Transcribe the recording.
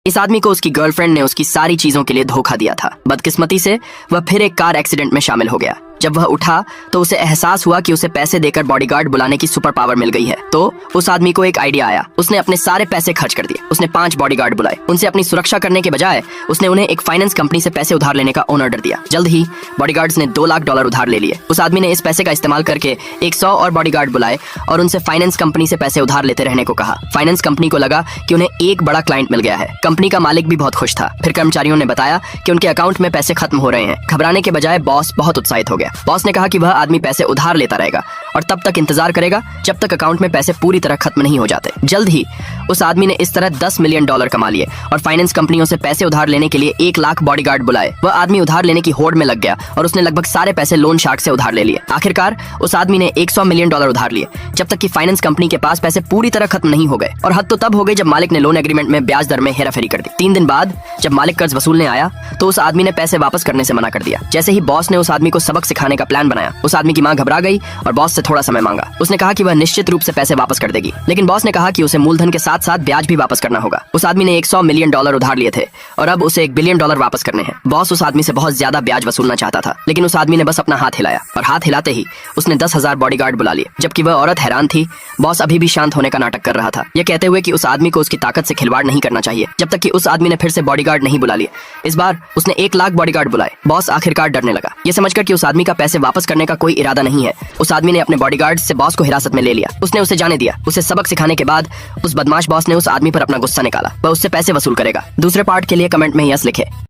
इस आदमी को उसकी गर्लफ्रेंड ने उसकी सारी चीजों के लिए धोखा दिया था। बदकिस्मती से वह फिर एक कार एक्सीडेंट में शामिल हो गया। जब वह उठा तो उसे एहसास हुआ कि उसे पैसे देकर बॉडीगार्ड बुलाने की सुपर पावर मिल गई है। तो उस आदमी को एक आइडिया आया। उसने अपने सारे पैसे खर्च कर दिए। उसने 5 बॉडीगार्ड बुलाए। उनसे अपनी सुरक्षा करने के बजाय उसने उन्हें एक फाइनेंस कंपनी से पैसे उधार लेने का ऑर्डर दिया। जल्द ही बॉडीगार्ड्स ने $2 लाख उधार ले लिए। उस आदमी ने इस पैसे का इस्तेमाल करके 100 और बॉडीगार्ड बुलाए और उनसे फाइनेंस कंपनी से पैसे उधार लेते रहने को कहा। फाइनेंस कंपनी को लगा कि उन्हें एक बड़ा क्लाइंट मिल गया है। कंपनी का मालिक भी बहुत खुश था। फिर कर्मचारियों ने बताया कि उनके अकाउंट में पैसे खत्म हो रहे हैं। घबराने के बजाय बॉस बहुत उत्साहित हो गया। बॉस ने कहा कि वह आदमी पैसे उधार लेता रहेगा और तब तक इंतजार करेगा जब तक अकाउंट में पैसे पूरी तरह खत्म नहीं हो जाते। जल्द ही उस आदमी ने इस तरह $10 मिलियन कमा लिए और फाइनेंस कंपनियों से पैसे उधार लेने के लिए 1 लाख बॉडीगार्ड बुलाए। वह आदमी उधार लेने की होड़ में लग गया और उसने लगभग सारे पैसे लोन शार्क से उधार ले लिए। आखिरकार उस आदमी ने $100 मिलियन उधार लिए जब तक कि फाइनेंस कंपनी के पास पैसे पूरी तरह खत्म नहीं हो गए। और हद तो तब हो गई जब मालिक ने लोन एग्रीमेंट में ब्याज दर में हेराफेरी कर दी। 3 दिन बाद जब मालिक कर्ज वसूलने आया तो उस आदमी ने पैसे वापस करने से मना कर दिया। जैसे ही बॉस ने उस आदमी को सबक सिखाने का प्लान बनाया, उस आदमी की मां घबरा गई और बॉस से थोड़ा समय मांगा। उसने कहा कि वह निश्चित रूप से पैसे वापस कर देगी, लेकिन बॉस ने कहा कि उसे मूलधन के साथ साथ ब्याज भी वापस करना होगा। उस आदमी ने $100 मिलियन उधार लिए थे और अब उसे $1 बिलियन वापस करने हैं। बॉस उस आदमी से बहुत ज्यादा ब्याज वसूलना चाहता था, लेकिन उस आदमी ने बस अपना हाथ हिलाया और हाथ हिलाते ही उसने 10,000 बॉडीगार्ड बुला लिए। जबकि वह औरत हैरान थी। बॉस अभी भी शांत होने का नाटक कर रहा था, यह कहते हुए कि उस आदमी को उसकी ताकत से खिलवाड़ नहीं करना चाहिए। जब तक कि उस आदमी ने फिर से बॉडीगार्ड नहीं बुला लिए। इस बार उसने 1 लाख बॉडीगार्ड बुलाए। बॉस आखिरकार डरने लगा। यह समझकर कि उस आदमी का पैसे वापस करने का कोई इरादा नहीं है, उस आदमी ने अपने बॉडीगार्ड से बॉस को हिरासत में ले लिया। उसने उसे जाने दिया। उसे सबक सिखाने के बाद उस बदमाश बॉस ने उस आदमी पर अपना गुस्सा निकाला। वह उससे पैसे वसूल करेगा। दूसरे पार्ट के लिए कमेंट में यस लिखे।